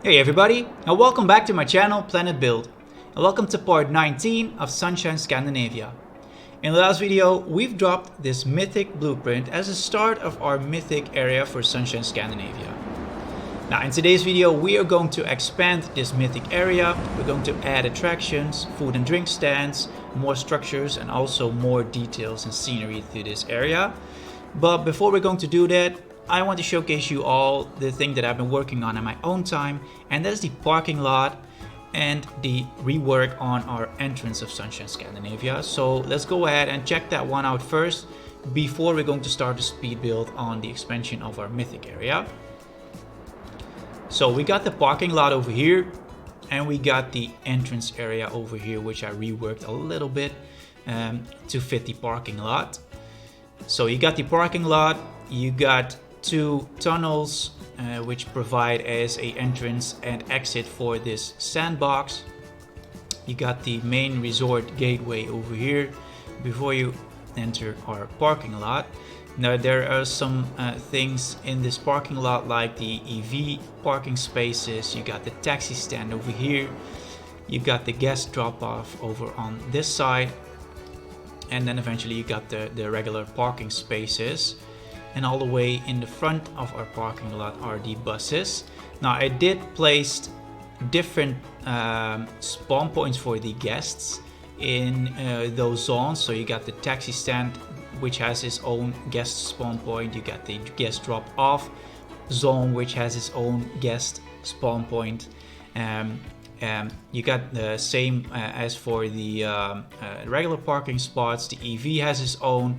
Hey everybody, and welcome back to my channel Planet Build, and welcome to part 19 of Sunshine Scandinavia. In the last video, we've dropped this Mythic blueprint as a start of our Mythic area for Sunshine Scandinavia. Now in today's video, we are going to expand this Mythic area. We're going to add attractions, food and drink stands, more structures, and also more details and scenery to this area. But before we're going to do that, I want to showcase you all the thing that I've been working on in my own time, and that's the parking lot and the rework on our entrance of Sunshine Scandinavia. So let's go ahead and check that one out first before we're going to start the speed build on the expansion of our Mythic area. So we got the parking lot over here and we got the entrance area over here, which I reworked a little bit to fit the parking lot. So you got the parking lot, you got two tunnels which provide as a entrance and exit for this sandbox. You got the main resort gateway over here before you enter our parking lot. Now there are some things in this parking lot like the EV parking spaces. You got the taxi stand over here. You got the guest drop-off over on this side, and then eventually you got the regular parking spaces. And all the way in the front of our parking lot are the buses. Now I did place different spawn points for the guests in those zones. So you got the taxi stand, which has its own guest spawn point. You got the guest drop off zone, which has its own guest spawn point. You got the same as for the regular parking spots. The EV has its own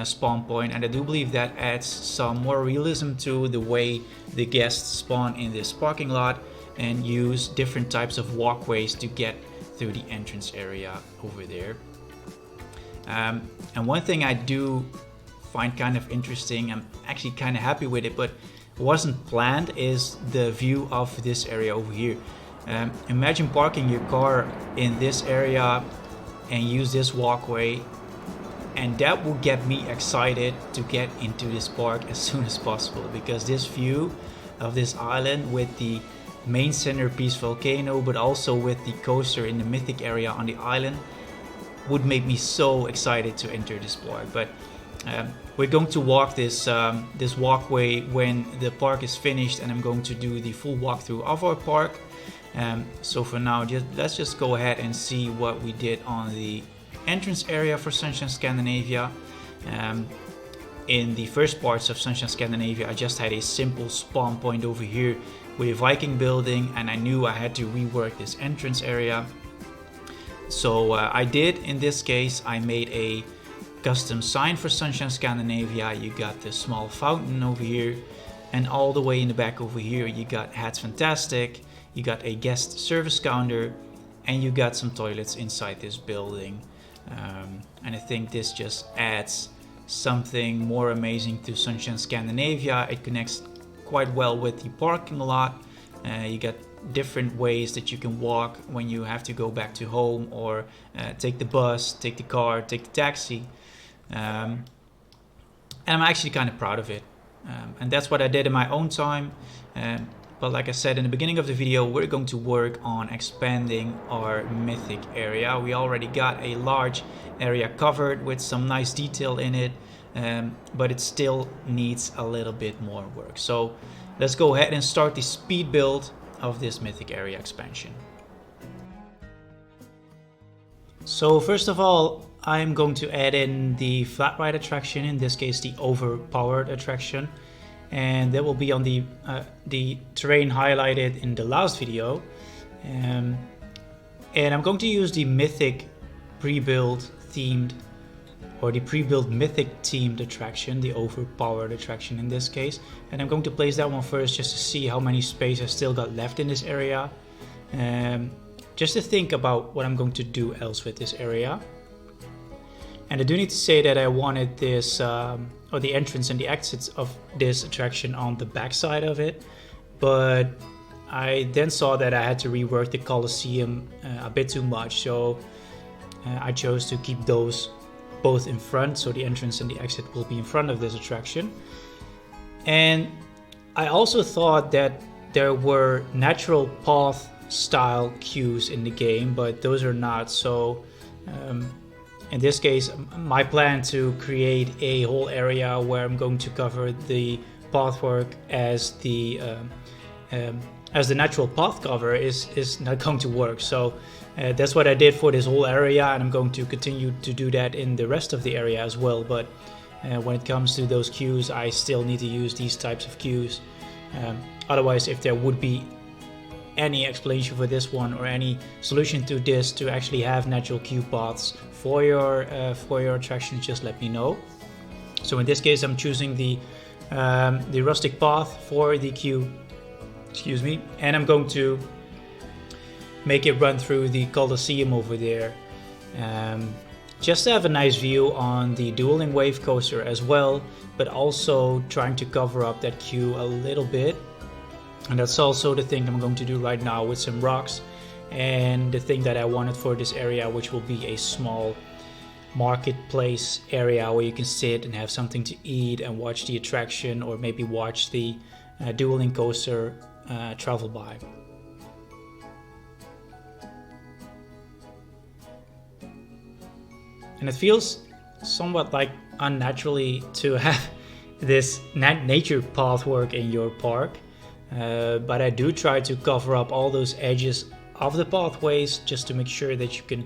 spawn point, and I do believe that adds some more realism to the way the guests spawn in this parking lot and use different types of walkways to get through the entrance area over there. And one thing I do find kind of interesting, I'm actually kind of happy with it, but wasn't planned, is the view of this area over here. Imagine parking your car in this area and use this walkway, and that will get me excited to get into this park as soon as possible, because this view of this island with the main centerpiece volcano, but also with the coaster in the Mythic area on the island, would make me so excited to enter this park. But we're going to walk this this walkway when the park is finished, and I'm going to do the full walkthrough of our park. So for now, let's just go ahead and see what we did on the entrance area for Sunshine Scandinavia. In the first parts of Sunshine Scandinavia, I just had a simple spawn point over here with a Viking building, and I knew I had to rework this entrance area. So I did. In this case, I made a custom sign for Sunshine Scandinavia. You got the small fountain over here, and all the way in the back over here you got Hats Fantastic, you got a guest service counter, and you got some toilets inside this building. And I think this just adds something more amazing to Sunshine Scandinavia. It connects quite well with the parking lot. You got different ways that you can walk when you have to go back to home, or take the bus, take the car, take the taxi. And I'm actually kind of proud of it. And that's what I did in my own time. But like I said in the beginning of the video, we're going to work on expanding our Mythic area. We already got a large area covered with some nice detail in it, but it still needs a little bit more work. So let's go ahead and start the speed build of this Mythic area expansion. So first of all, I'm going to add in the flat ride attraction, in this case the overpowered attraction. And that will be on the terrain highlighted in the last video. And I'm going to use the Mythic pre-built themed, or the pre-built Mythic themed attraction, the overpowered attraction in this case. And I'm going to place that one first just to see how many space I still got left in this area. Just to think about what I'm going to do else with this area. And I do need to say that I wanted this, or the entrance and the exits of this attraction on the back side of it. But I then saw that I had to rework the Colosseum a bit too much. So I chose to keep those both in front. So the entrance and the exit will be in front of this attraction. And I also thought that there were natural path style queues in the game, but those are not. So in this case, my plan to create a whole area where I'm going to cover the pathwork as the natural path cover is not going to work. So that's what I did for this whole area, and I'm going to continue to do that in the rest of the area as well. But when it comes to those queues, I still need to use these types of queues. Otherwise, if there would be any explanation for this one or any solution to this to actually have natural queue paths for your attractions, just let me know. So in this case, I'm choosing the rustic path for the queue, excuse me, and I'm going to make it run through the Colosseum over there, just to have a nice view on the dueling wave coaster as well, but also trying to cover up that queue a little bit. And that's also the thing I'm going to do right now with some rocks, and the thing that I wanted for this area, which will be a small marketplace area where you can sit and have something to eat and watch the attraction, or maybe watch the dueling coaster travel by. And it feels somewhat like unnaturally to have this nature path work in your park. But I do try to cover up all those edges of the pathways just to make sure that you can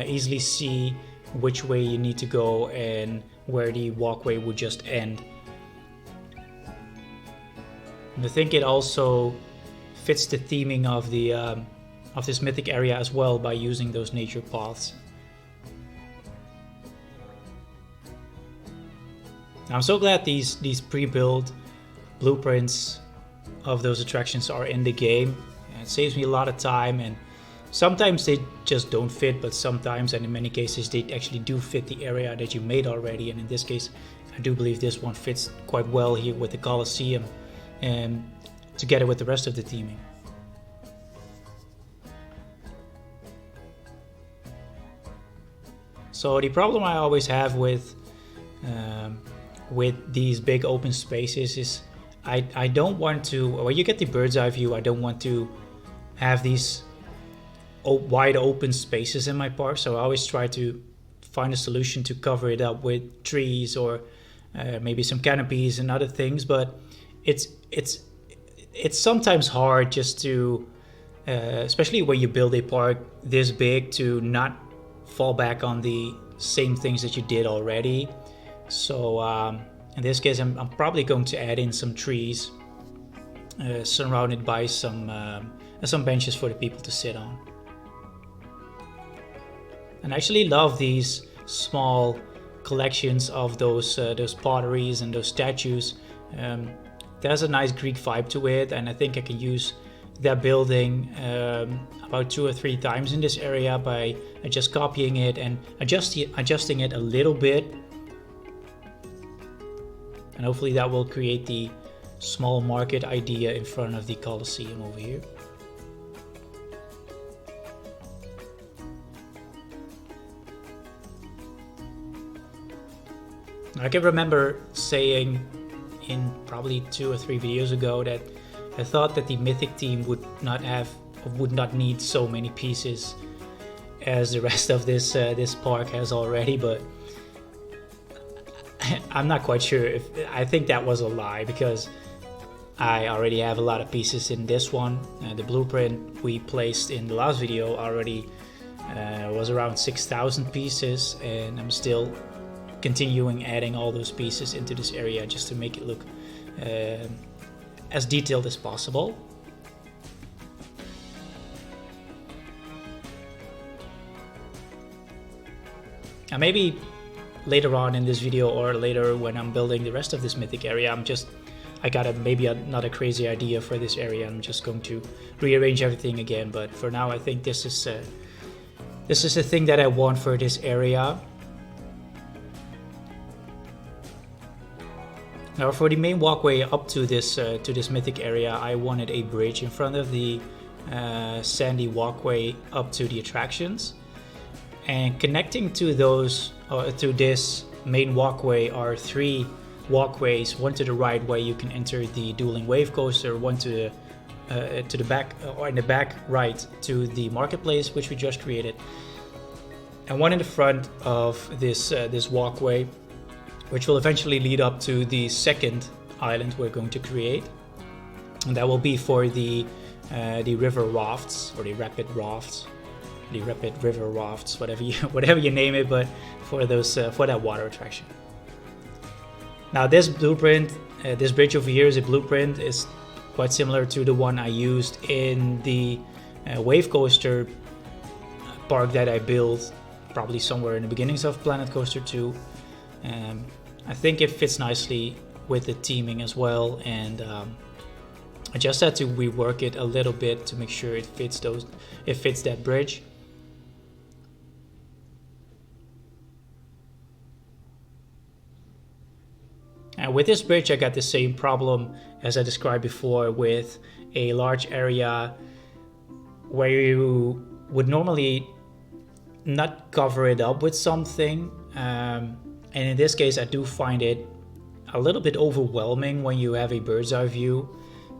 easily see which way you need to go and where the walkway would just end. And I think it also fits the theming of the of this mythic area as well by using those nature paths. I'm so glad these pre-built blueprints of those attractions are in the game. It saves me a lot of time, and sometimes they just don't fit, but sometimes, and in many cases, they actually do fit the area that you made already. And in this case, I do believe this one fits quite well here with the Colosseum and together with the rest of the theming. So the problem I always have with these big open spaces is I don't want to, when you get the bird's eye view, I don't want to have these wide open spaces in my park. So I always try to find a solution to cover it up with trees or maybe some canopies and other things. But it's sometimes hard just to, especially when you build a park this big, to not fall back on the same things that you did already. So in this case, I'm probably going to add in some trees surrounded by some benches for the people to sit on. And I actually love these small collections of those potteries and those statues. There's a nice Greek vibe to it, and I think I can use that building about 2 or 3 times in this area by just copying it and adjusting it a little bit. And hopefully that will create the small market idea in front of the Colosseum over here. I can remember saying in probably 2 or 3 videos ago that I thought that the Mythic team would not need so many pieces as the rest of this park has already, but I'm not quite sure I think that was a lie, because I already have a lot of pieces in this one. The blueprint we placed in the last video already was around 6,000 pieces, and I'm still continuing adding all those pieces into this area just to make it look as detailed as possible. And maybe later on in this video, or later when I'm building the rest of this mythic area, I got maybe another crazy idea for this area. I'm just going to rearrange everything again, but for now I think this is the thing that I want for this area. Now for the main walkway up to this mythic area, I wanted a bridge in front of the sandy walkway up to the attractions, and connecting to to this main walkway are 3 walkways, one to the right where you can enter the dueling wave coaster, one to to the back, or in the back right to the marketplace, which we just created, and one in the front of this this walkway, which will eventually lead up to the second island we're going to create, and that will be for the river rafts, or the rapid rafts, the rapid river rafts, whatever you name it, but for those for that water attraction. Now this blueprint, this bridge over here is a blueprint, is quite similar to the one I used in the wave coaster park that I built probably somewhere in the beginnings of Planet Coaster 2. I think it fits nicely with the theming as well, and I just had to rework it a little bit to make sure it fits that bridge. And with this bridge I got the same problem as I described before, with a large area where you would normally not cover it up with something, and in this case I do find it a little bit overwhelming when you have a bird's eye view,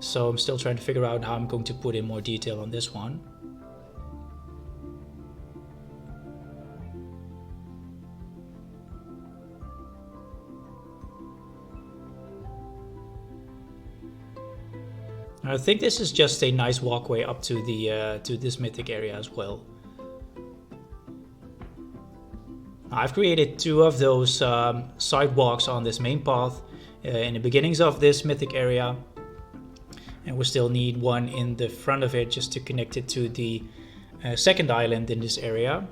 so I'm still trying to figure out how I'm going to put in more detail on this one. I think this is just a nice walkway up to the to this mythic area as well. I've created two of those sidewalks on this main path in the beginnings of this mythic area, and we still need one in the front of it just to connect it to the second island in this area.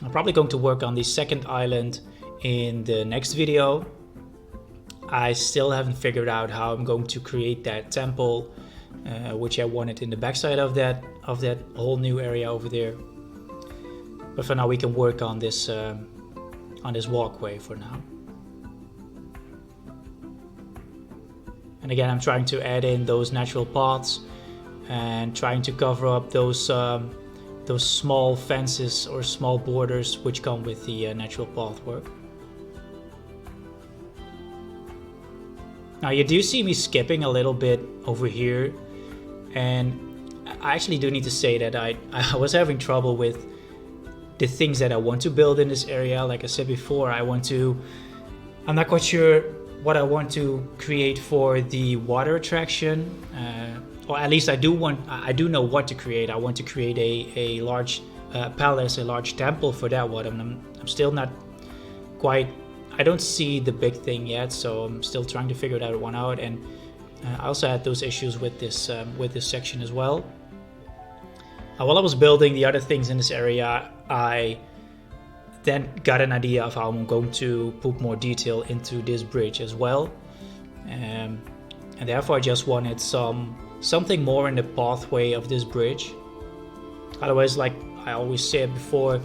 I'm probably going to work on the second island in the next video. I still haven't figured out how I'm going to create that temple, which I wanted in the backside of that whole new area over there. But for now, we can work on this walkway for now. And again, I'm trying to add in those natural paths and trying to cover up those small fences or small borders which come with the natural path work. Now you do see me skipping a little bit over here, and I actually do need to say that I was having trouble with the things that I want to build in this area. Like I said before, I'm not quite sure what I want to create for the water attraction, or at least I do know what to create. I want to create a large palace, a large temple for that one. I'm still not quite, I don't see the big thing yet, so I'm still trying to figure that one out. And I also had those issues with this section as well. While I was building the other things in this area, I then got an idea of how I'm going to put more detail into this bridge as well, and therefore I just wanted something more in the pathway of this bridge. Otherwise, like I always said before,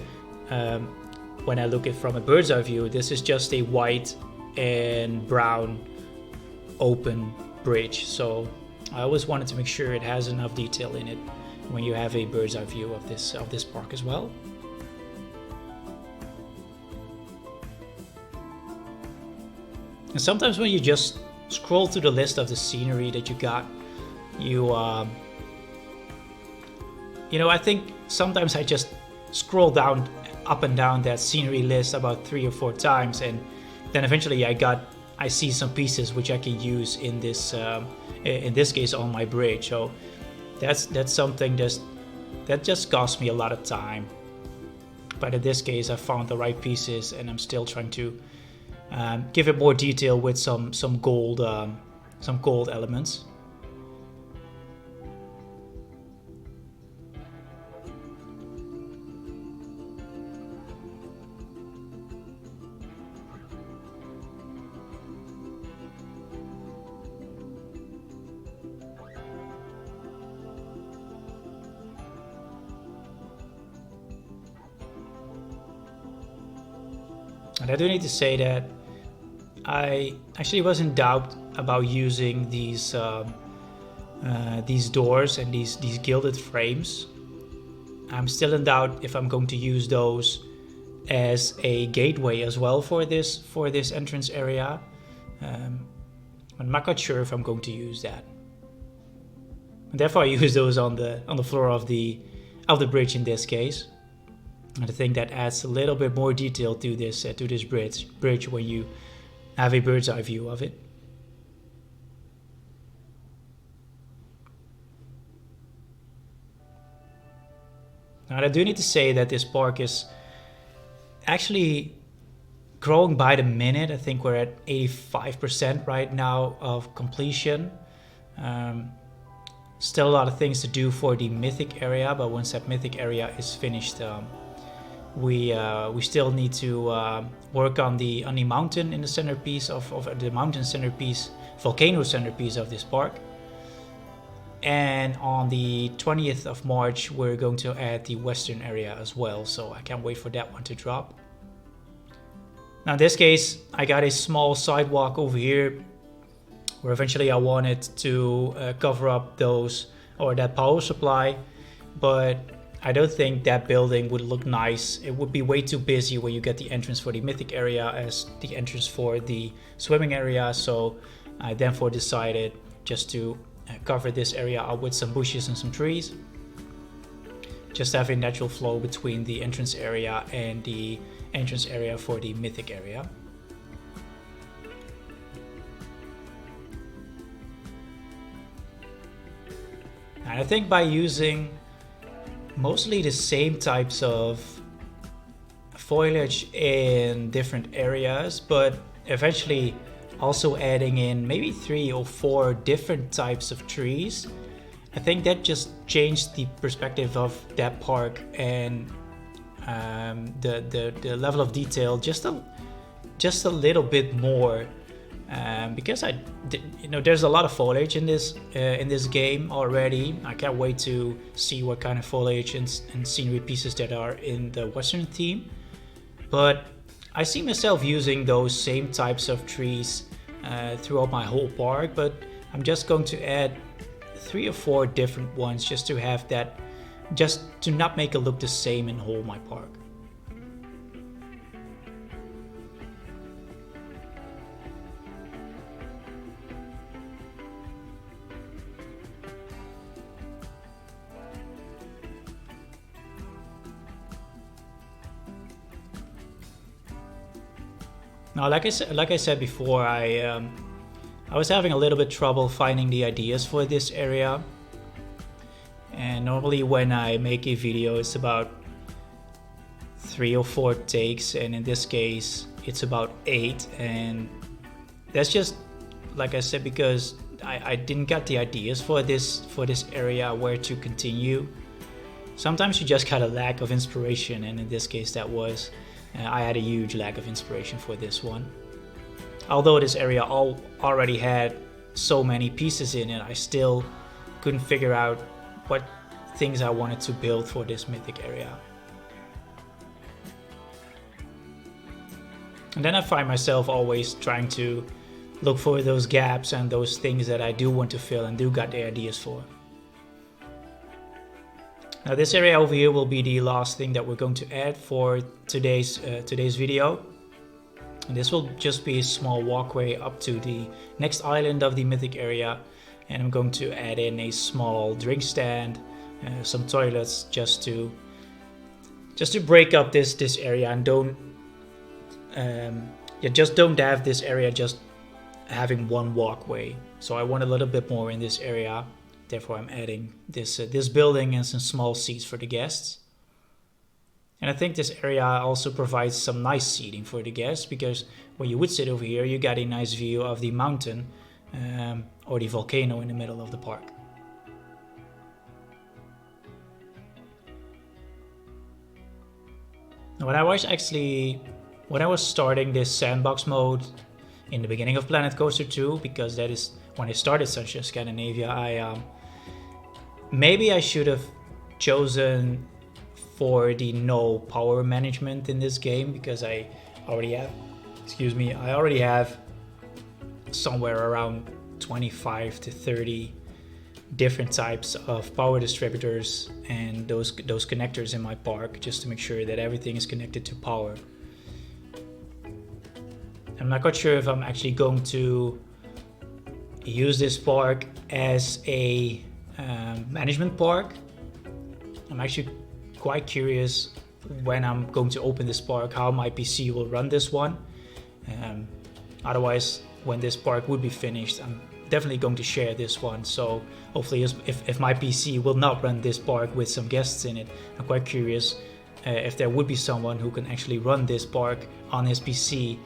when I look at it from a bird's eye view, this is just a white and brown open bridge. So I always wanted to make sure it has enough detail in it when you have a bird's eye view of this park as well. And sometimes when you just scroll through the list of the scenery that you got, I think sometimes I just scroll down up and down that scenery list about 3 or 4 times, and then eventually I see some pieces which I can use in this case on my bridge. So that's something that just cost me a lot of time, but in this case I found the right pieces, and I'm still trying to give it more detail with some gold elements. And I do need to say that I actually was in doubt about using these doors and these gilded frames. I'm still in doubt if I'm going to use those as a gateway as well for this entrance area. I'm not quite sure if I'm going to use that. And therefore, I use those on the floor of the bridge in this case. And I think that adds a little bit more detail to this bridge when you have a bird's eye view of it. Now, I do need to say that this park is actually growing by the minute. I think we're at 85% right now of completion. Still a lot of things to do for the Mythic area, but once that Mythic area is finished, we still need to work on the mountain in the centerpiece of the mountain centerpiece, volcano centerpiece of this park. And on the 20th of March, we're going to add the western area as well, so I can't wait for that one to drop. Now in this case, I got a small sidewalk over here where eventually I wanted to cover up that power supply, but I don't think that building would look nice. It would be way too busy when you get the entrance for the Mythic area as the entrance for the swimming area, so I therefore decided just to cover this area up with some bushes and some trees. Just have a natural flow between the entrance area and the entrance area for the Mythic area. And I think by using mostly the same types of foliage in different areas, but eventually also adding in maybe 3 or 4 different types of trees, I think that just changed the perspective of that park and the level of detail just a little bit more, because there's a lot of foliage in this game already. I can't wait to see what kind of foliage and scenery pieces that are in the Western theme, but I see myself using those same types of trees throughout my whole park, but I'm just going to add 3 or 4 different ones just to have that, just to not make it look the same in whole my park. Now, like I said before, I was having a little bit trouble finding the ideas for this area. And normally when I make a video, it's about 3 or 4 takes, and in this case, it's about 8. And that's just, like I said, because I didn't get the ideas for this area, where to continue. Sometimes you just got a lack of inspiration, and in this case, that was. I had a huge lack of inspiration for this one. Although this area already had so many pieces in it, I still couldn't figure out what things I wanted to build for this Mythic area. And then I find myself always trying to look for those gaps and those things that I do want to fill and do got the ideas for. Now this area over here will be the last thing that we're going to add for today's video. And this will just be a small walkway up to the next island of the Mythic area, and I'm going to add in a small drink stand, some toilets, just to break up this area and just don't have this area just having one walkway. So I want a little bit more in this area. Therefore, I'm adding this building and some small seats for the guests. And I think this area also provides some nice seating for the guests, because when you would sit over here, you got a nice view of the mountain or the volcano in the middle of the park. Now, when I was starting this sandbox mode in the beginning of Planet Coaster 2, because that is when I started Sunshine Scandinavia, maybe I should have chosen for the no power management in this game, because I already have somewhere around 25 to 30 different types of power distributors and those connectors in my park, just to make sure that everything is connected to power. I'm not quite sure if I'm actually going to use this park as a management park. I'm actually quite curious when I'm going to open this park how my PC will run this one. Otherwise, when this park would be finished, I'm definitely going to share this one. So hopefully if my PC will not run this park with some guests in it, I'm quite curious if there would be someone who can actually run this park on his PC,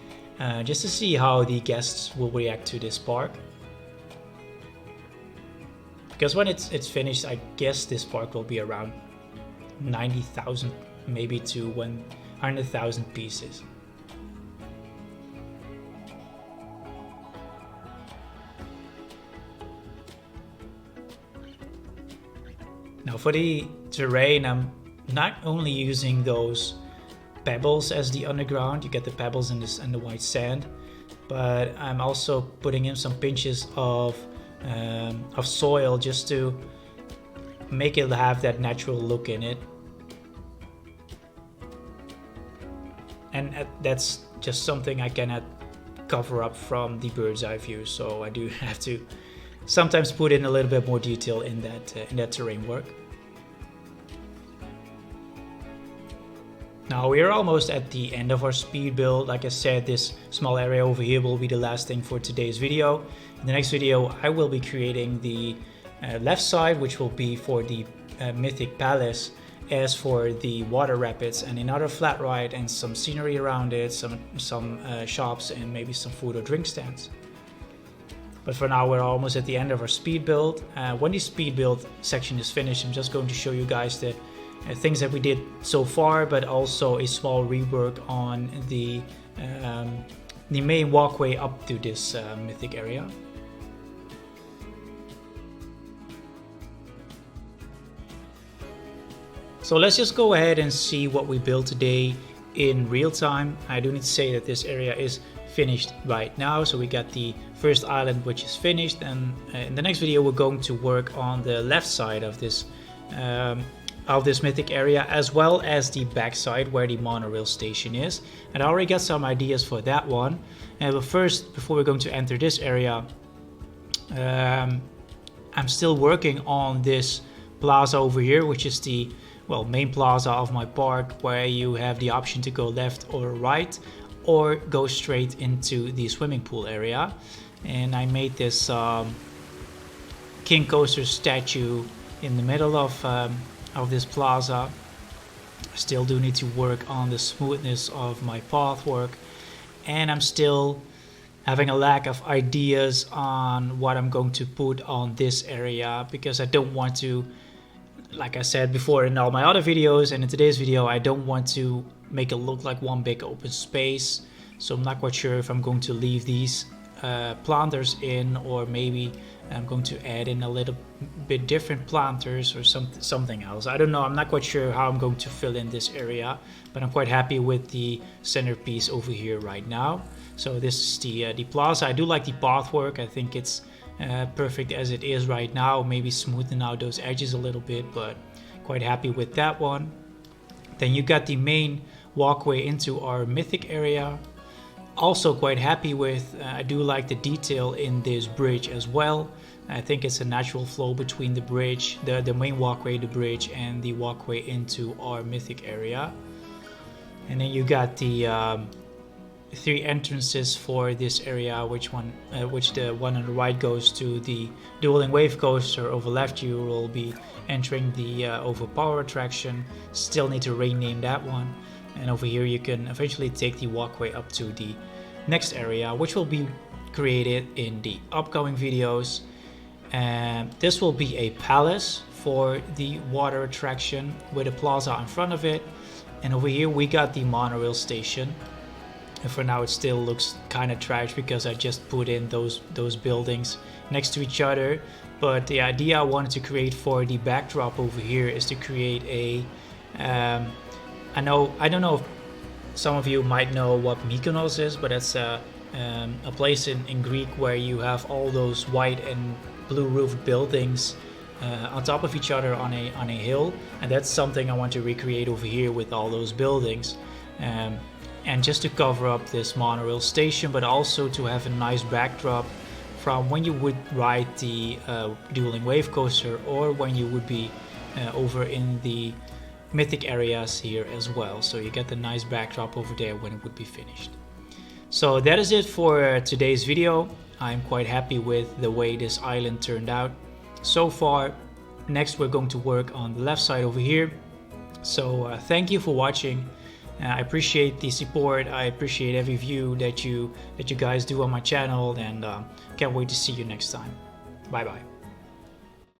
just to see how the guests will react to this park. Because when it's finished, I guess this park will be around 90,000 maybe to 100,000 pieces. Now for the terrain, I'm not only using those pebbles as the underground, you get the pebbles and the white sand, but I'm also putting in some pinches of soil just to make it have that natural look in it. And that's just something I cannot cover up from the bird's eye view, so I do have to sometimes put in a little bit more detail in that terrain work. Now we are almost at the end of our speed build. Like I said, this small area over here will be the last thing for today's video. In the next video I will be creating the left side, which will be for the Mythic Palace, as for the water rapids, and another flat ride and some scenery around it, some shops and maybe some food or drink stands. But for now we're almost at the end of our speed build. When the speed build section is finished, I'm just going to show you guys the things that we did so far, but also a small rework on the main walkway up to this mythic area. So let's just go ahead and see what we built today in real time. I do need to say that this area is finished right now. So we got the first island, which is finished, and in the next video we're going to work on the left side of this mythic area, as well as the back side where the monorail station is. And I already got some ideas for that one. But first, before we're going to enter this area, I'm still working on this plaza over here, which is the main plaza of my park, where you have the option to go left or right, or go straight into the swimming pool area. And I made this King Coaster statue in the middle of this plaza. I still do need to work on the smoothness of my path work, and I'm still having a lack of ideas on what I'm going to put on this area, because I don't want to, like I said before in all my other videos and in today's video, I don't want to make it look like one big open space. So I'm not quite sure if I'm going to leave these planters in, or maybe I'm going to add in a little bit different planters or something else. I don't know, I'm not quite sure how I'm going to fill in this area, but I'm quite happy with the centerpiece over here right now. So this is the plaza. I do like the path work. I think it's perfect as it is right now, maybe smoothing out those edges a little bit, but quite happy with that one. Then you got the main walkway into our mythic area. Also quite happy with, I do like the detail in this bridge as well. I think it's a natural flow between the bridge, the main walkway, the bridge, and the walkway into our mythic area. And then you got the 3 entrances for this area, which the one on the right goes to the dueling wave coaster. Over left you will be entering the overpower attraction. Still need to rename that one. And over here you can eventually take the walkway up to the next area, which will be created in the upcoming videos. And this will be a palace for the water attraction with a plaza in front of it. And over here we got the monorail station. And for now it still looks kind of trash because I just put in those buildings next to each other. But the idea I wanted to create for the backdrop over here is to create a I don't know if some of you might know what Mykonos is, but it's a place in Greek where you have all those white and blue roofed buildings on top of each other on a hill, and that's something I want to recreate over here with all those buildings, and just to cover up this monorail station, but also to have a nice backdrop from when you would ride the dueling wave coaster, or when you would be over in the Mythic areas here as well. So you get the nice backdrop over there when it would be finished. So that is it for today's video. I'm quite happy with the way this island turned out so far. Next we're going to work on the left side over here. So thank you for watching. I appreciate the support. I appreciate every view that you guys do on my channel, and can't wait to see you next time. Bye bye.